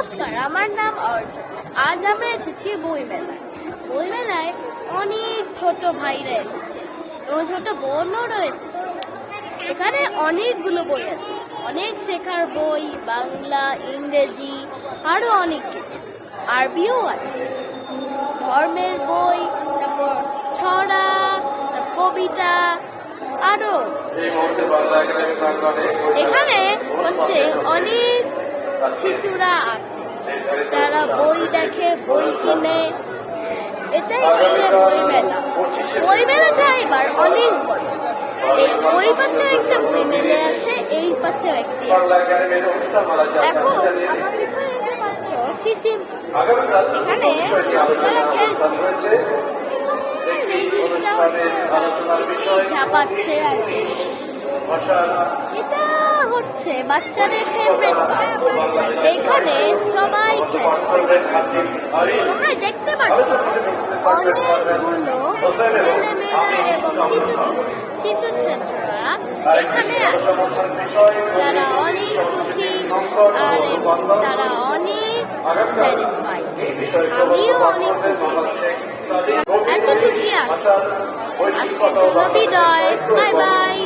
নমস্কার, আমার নাম অর্জুন। আজ আমরা এসেছি বইমেলায়। বইমেলায় অনেক ছোট ভাইরা এসেছে এবং ছোট বোনও এসেছে। এখানে অনেকগুলো বই আছে, অনেক শেখার বই, বাংলা, ইংরেজি, আরো অনেক কিছু, আরবিও আছে, ধর্মের বই, তারপর ছড়া, কবিতা, আরো এখানে হচ্ছে অনেক শিশুরা আসে, তারা বই দেখে, বই কিনে। এটাই হচ্ছে বই মেলা। বই মেলাটা এবার অনেক বড়। এই ওই পাশে একটা বই মেলে আছে, এই পাশেও একটি আছে। দেখো আমার পিছনে দেখতে পাচ্ছ শিশির, এখানে তারা খেলছে। এই জিনিসটা হচ্ছে ঝাপাচ্ছে আর কি। এটা হচ্ছে বাচ্চাদের ফেভারিট পার্ক। এখানে সবাই খেলে। তোমরা দেখতে পাচ্ছ অনেকগুলো ছেলেমেয়েরা এবং শিশু ছাত্ররা এখানে আছে। তারা অনেক খুশি আর এবং তারা অনেক স্যাটিসফাইড। আমিও অনেক খুশি হয়েছি। এতটুকুই আছে। আজকের জন্য বিদায়। Bye bye.